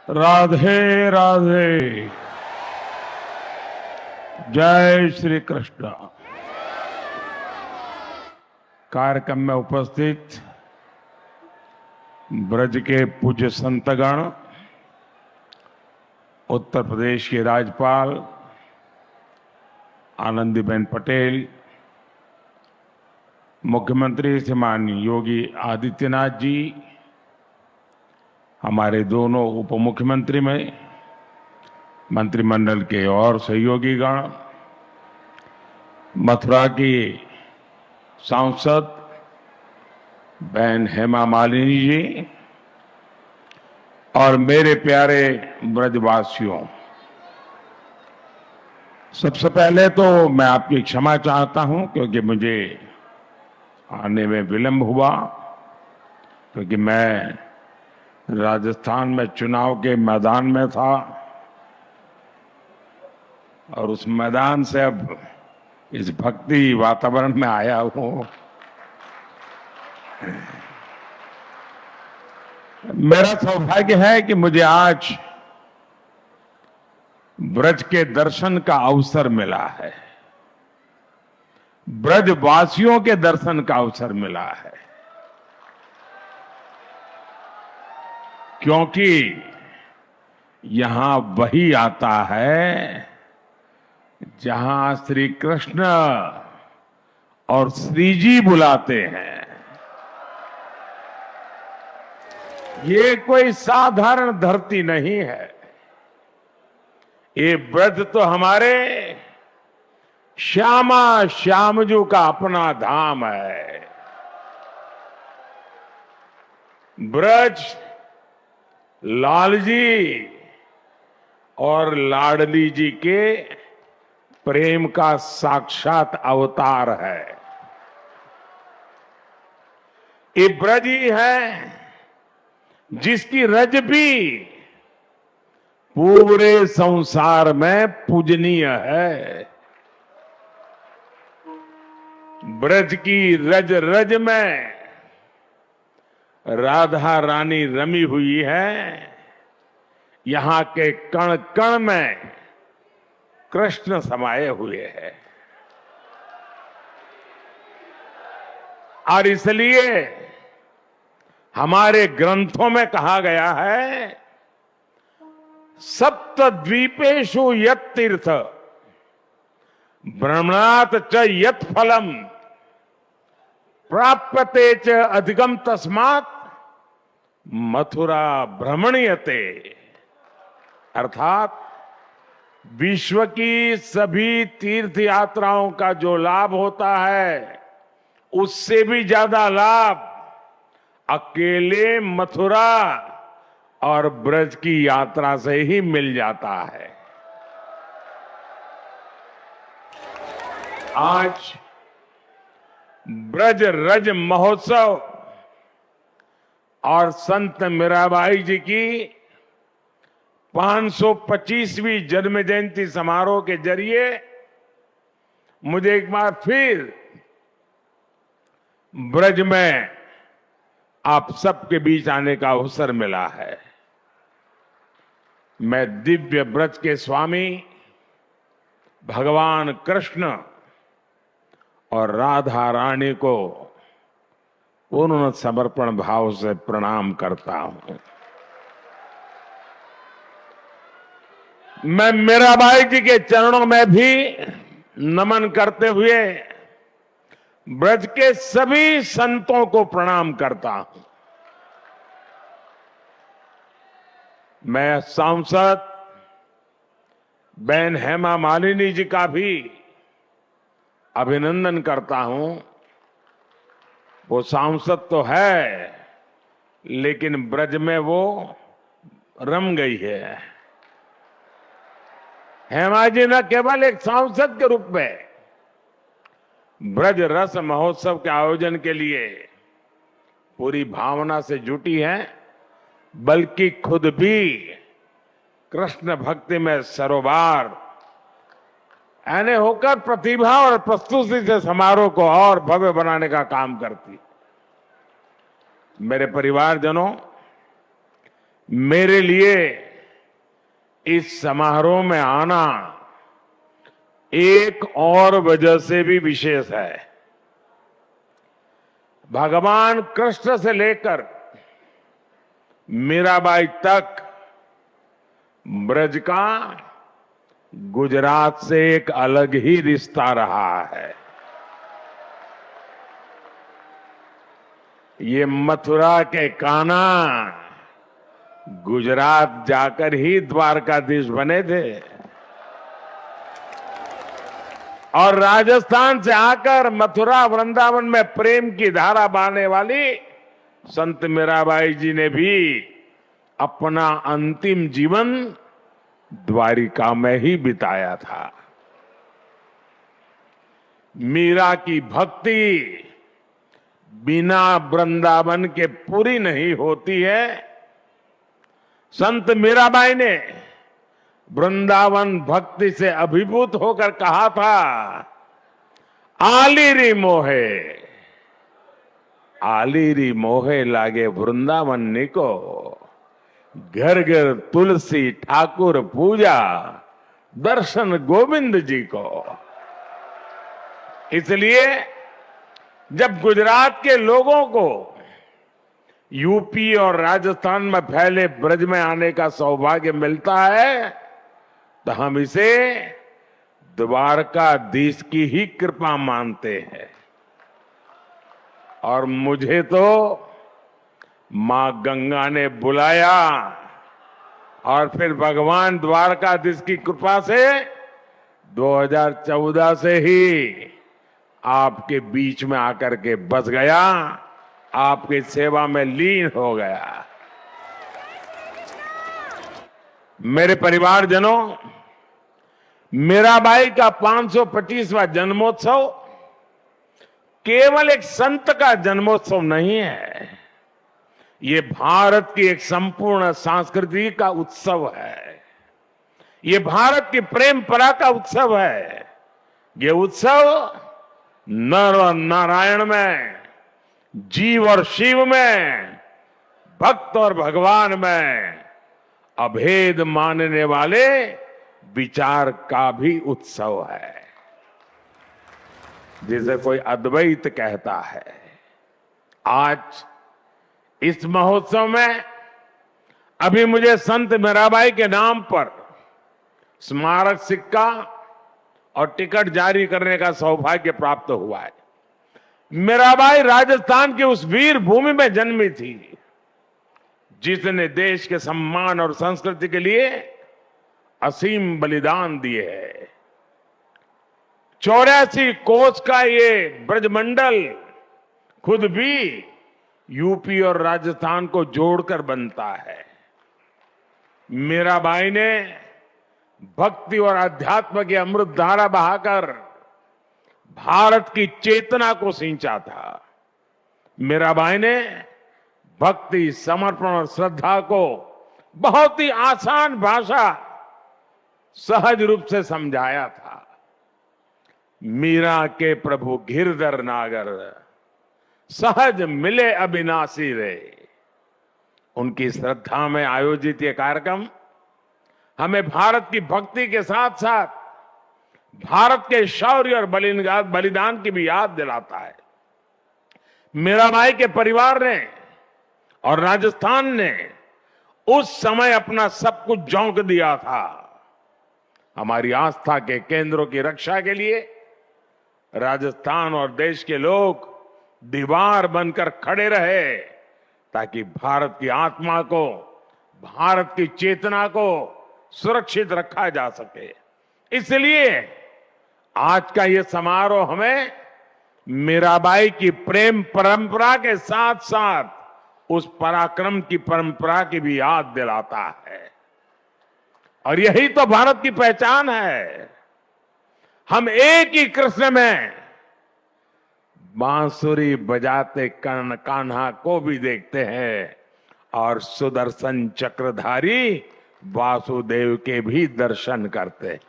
राधे राधे। जय श्री कृष्ण। कार्यक्रम में उपस्थित ब्रज के पूज्य संतगण, उत्तर प्रदेश के राज्यपाल आनंदीबेन पटेल, मुख्यमंत्री श्रीमान योगी आदित्यनाथ जी, हमारे दोनों उप मुख्यमंत्री में मंत्रिमंडल के और सहयोगीगण, मथुरा की सांसद बहन हेमा मालिनी जी और मेरे प्यारे ब्रजवासियों, सबसे पहले तो मैं आपकी क्षमा चाहता हूं क्योंकि मुझे आने में विलंब हुआ, क्योंकि मैं राजस्थान में चुनाव के मैदान में था और उस मैदान से अब इस भक्ति वातावरण में आया हूं। मेरा सौभाग्य है कि मुझे आज ब्रज के दर्शन का अवसर मिला है, ब्रजवासियों के दर्शन का अवसर मिला है, क्योंकि यहां वही आता है जहां श्री कृष्ण और श्री जी बुलाते हैं। ये कोई साधारण धरती नहीं है, ये ब्रज तो हमारे श्यामा श्यामजू का अपना धाम है। ब्रज लाल जी और लाडली जी के प्रेम का साक्षात अवतार है। ये ब्रज ही है जिसकी रज भी पूरे संसार में पूजनीय है। ब्रज की रज रज में राधा रानी रमी हुई है, यहां के कण कण में कृष्ण समाये हुए हैं। और इसलिए हमारे ग्रंथों में कहा गया है, सप्तद्वीपेषु यत् तीर्थ भ्रमणात् च यत् फलम प्राप्यते च अधिकम तस्मात् मथुरा भ्रमणीयते। अर्थात विश्व की सभी तीर्थ यात्राओं का जो लाभ होता है, उससे भी ज्यादा लाभ अकेले मथुरा और ब्रज की यात्रा से ही मिल जाता है। आज ब्रज रज महोत्सव और संत मीराबाई जी की 525वीं जन्म जयंती समारोह के जरिए मुझे एक बार फिर ब्रज में आप सबके बीच आने का अवसर मिला है। मैं दिव्य ब्रज के स्वामी भगवान कृष्ण और राधा रानी को पूर्ण समर्पण भाव से प्रणाम करता हूं। मैं मीराबाई जी के चरणों में भी नमन करते हुए ब्रज के सभी संतों को प्रणाम करता हूं। मैं सांसद बहन हेमा मालिनी जी का भी अभिनंदन करता हूं। वो सांसद तो है, लेकिन ब्रज में वो रम गई है। हेमा जी न केवल एक सांसद के रूप में ब्रज रस महोत्सव के आयोजन के लिए पूरी भावना से जुटी है, बल्कि खुद भी कृष्ण भक्ति में सरोबार यानी होकर प्रतिभा और प्रस्तुति से समारोह को और भव्य बनाने का काम करती। मेरे परिवारजनों, मेरे लिए इस समारोह में आना एक और वजह से भी विशेष है। भगवान कृष्ण से लेकर मीराबाई तक ब्रज का गुजरात से एक अलग ही रिश्ता रहा है। ये मथुरा के कान्हा गुजरात जाकर ही द्वारकाधीश बने थे और राजस्थान से आकर मथुरा वृंदावन में प्रेम की धारा बहाने वाली संत मीराबाई जी ने भी अपना अंतिम जीवन द्वारिका में ही बिताया था। मीरा की भक्ति बिना वृंदावन के पूरी नहीं होती है। संत मीराबाई ने वृंदावन भक्ति से अभिभूत होकर कहा था, आलीरी मोहे, आलीरी मोहे लागे वृंदावन निको, घर घर तुलसी ठाकुर पूजा, दर्शन गोविंद जी को। इसलिए जब गुजरात के लोगों को यूपी और राजस्थान में फैले ब्रज में आने का सौभाग्य मिलता है तो हम इसे द्वारकाधीश की ही कृपा मानते हैं। और मुझे तो मां गंगा ने बुलाया और फिर भगवान द्वारकाधीश की कृपा से 2014 से ही आपके बीच में आकर के बस गया, आपकी सेवा में लीन हो गया। मेरे परिवारजनों, मीराबाई का 525वां जन्मोत्सव केवल एक संत का जन्मोत्सव नहीं है, ये भारत की एक संपूर्ण संस्कृति का उत्सव है। ये भारत की प्रेम परा का उत्सव है। ये उत्सव नर और नारायण में, जीव और शिव में, भक्त और भगवान में अभेद मानने वाले विचार का भी उत्सव है, जिसे कोई अद्वैत कहता है। आज इस महोत्सव में अभी मुझे संत मीराबाई के नाम पर स्मारक सिक्का और टिकट जारी करने का सौभाग्य प्राप्त हुआ है। मीराबाई राजस्थान की उस वीर भूमि में जन्मी थी जिसने देश के सम्मान और संस्कृति के लिए असीम बलिदान दिए हैं। 84 कोस का ये ब्रजमंडल खुद भी यूपी और राजस्थान को जोड़कर बनता है। मीराबाई ने भक्ति और अध्यात्म की अमृत धारा बहाकर भारत की चेतना को सींचा था। मीराबाई ने भक्ति, समर्पण और श्रद्धा को बहुत ही आसान भाषा, सहज रूप से समझाया था। मीरा के प्रभु गिरधर नागर, सहज मिले अविनाशी रे। उनकी श्रद्धा में आयोजित ये कार्यक्रम हमें भारत की भक्ति के साथ साथ भारत के शौर्य और बलिदान की भी याद दिलाता है। मीराबाई के परिवार ने और राजस्थान ने उस समय अपना सब कुछ झोंक दिया था। हमारी आस्था के केंद्रों की रक्षा के लिए राजस्थान और देश के लोग दीवार बनकर खड़े रहे ताकि भारत की आत्मा को, भारत की चेतना को सुरक्षित रखा जा सके। इसलिए आज का ये समारोह हमें मीराबाई की प्रेम परंपरा के साथ साथ उस पराक्रम की परंपरा की भी याद दिलाता है। और यही तो भारत की पहचान है। हम एक ही कृष्ण में बांसुरी बजाते कान्हा को भी देखते हैं और सुदर्शन चक्रधारी वासुदेव के भी दर्शन करते हैं।